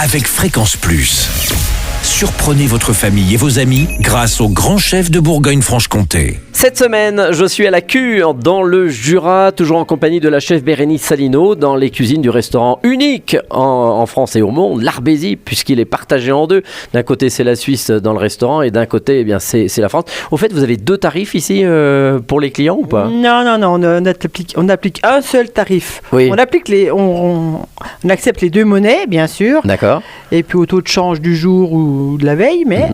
avec Fréquence Plus. Surprenez votre famille et vos amis grâce au grand chef de Bourgogne-Franche-Comté. Cette semaine, je suis à la Cure, dans le Jura, toujours en compagnie de la chef Bérénice Salineau, dans les cuisines du restaurant unique en France et au monde, l'Arbésie, puisqu'il est partagé en deux. D'un côté, c'est la Suisse dans le restaurant, et d'un côté, eh bien, c'est la France. Au fait, vous avez deux tarifs ici pour les clients ou pas ? Non, on applique un seul tarif. Oui. On accepte les deux monnaies, bien sûr. D'accord. Et puis au taux de change du jour ou de la veille, mais...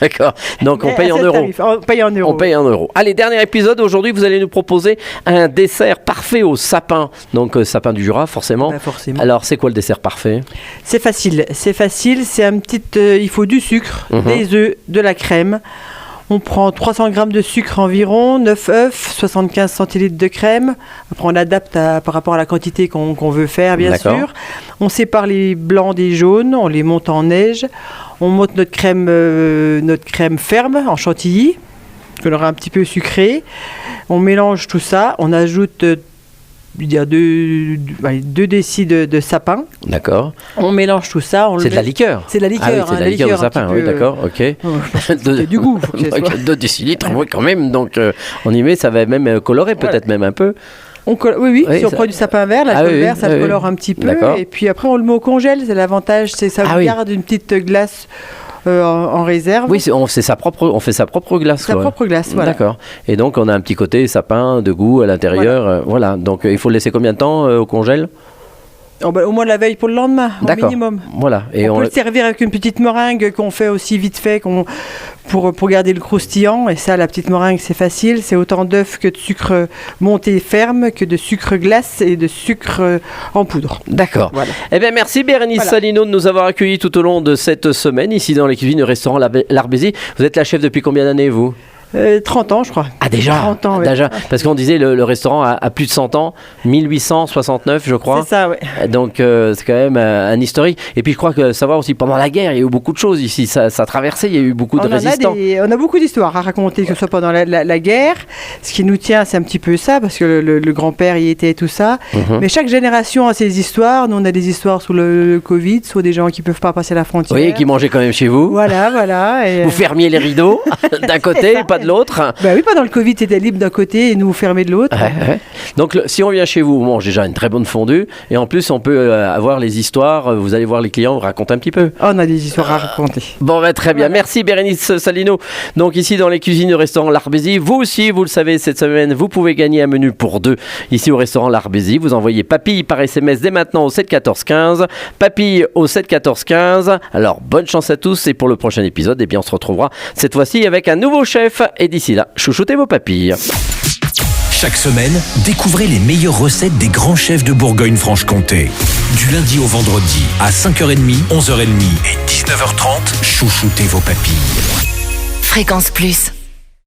D'accord. Donc on paye en euros. On paye en euros. On paye en euros. Allez, dernier épisode. Aujourd'hui, vous allez nous proposer un dessert parfait au sapin. Donc sapin du Jura, forcément. Bah, forcément. Alors, c'est quoi le dessert parfait ? C'est facile. C'est un petit... il faut du sucre, des œufs, de la crème. On prend 300 g de sucre environ, 9 œufs, 75 centilitres de crème. Après, on adapte par rapport à la quantité qu'on veut faire, bien sûr. On sépare les blancs des jaunes, on les monte en neige. On monte notre crème ferme en chantilly, qu'on aura un petit peu sucrée. On mélange tout ça. On ajoute 2 décis de sapin. D'accord. On mélange tout ça. C'est de la liqueur. C'est de la liqueur. Ah oui, c'est de la liqueur de sapin. Oui, d'accord. Ok. Du goût. 2 décilitres, oui, quand même. Donc, on y met, ça va même colorer peut-être même un peu. Oui, si on prend du sapin vert, vert, ça colore un petit peu. D'accord. Et puis après, on le met au congèle. C'est l'avantage, c'est ça garde une petite glace en réserve. Oui, on fait sa propre glace. Sa propre glace, voilà. D'accord. Et donc, on a un petit côté sapin de goût à l'intérieur. Voilà. Donc, il faut le laisser combien de temps au congèle ? Au moins la veille pour le lendemain, au minimum. Voilà. Et on peut le servir avec une petite meringue qu'on fait aussi vite fait pour garder le croustillant. Et ça, la petite meringue, c'est facile. C'est autant d'œufs que de sucre monté ferme, que de sucre glace et de sucre en poudre. D'accord. Voilà. Eh bien, merci Bérénice Salineau de nous avoir accueillis tout au long de cette semaine ici dans les cuisines du restaurant l'Arbésie. Vous êtes la chef depuis combien d'années, vous ? 30 ans, je crois. Ah, déjà 30 ans, oui. Déjà, parce qu'on disait le restaurant a plus de 100 ans, 1869, je crois. C'est ça, oui. Donc, c'est quand même un historique. Et puis, je crois que savoir aussi, pendant la guerre, il y a eu beaucoup de choses ici. Ça traversait, il y a eu beaucoup de résistants. On a beaucoup d'histoires à raconter, que ce soit pendant la guerre. Ce qui nous tient, c'est un petit peu ça, parce que le grand-père y était et tout ça. Mais chaque génération a ses histoires. Nous, on a des histoires sous le Covid, sur des gens qui ne peuvent pas passer la frontière. Oui, qui mangeaient quand même chez vous. Voilà. Et vous fermiez les rideaux d'un côté, pas de l'autre. Bah oui, pendant le Covid, c'était libre d'un côté et nous fermés de l'autre. Ouais. Donc, si on vient chez vous, on mange déjà une très bonne fondue. Et en plus, on peut avoir les histoires. Vous allez voir les clients, vous racontez un petit peu. On a des histoires à raconter. Bon, très bien. Merci Bérénice Salineau. Donc, ici, dans les cuisines du restaurant l'Arbésie, vous aussi, vous le savez, cette semaine, vous pouvez gagner un menu pour 2 ici au restaurant l'Arbésie. Vous envoyez Papille par SMS dès maintenant au 7 14 15. Papille au 7 14 15. Alors, bonne chance à tous. Et pour le prochain épisode, eh bien, on se retrouvera cette fois-ci avec un nouveau chef. Et d'ici là, chouchoutez vos papilles. Chaque semaine, découvrez les meilleures recettes des grands chefs de Bourgogne-Franche-Comté. Du lundi au vendredi, à 5h30, 11h30 et 19h30, chouchoutez vos papilles. Fréquence Plus.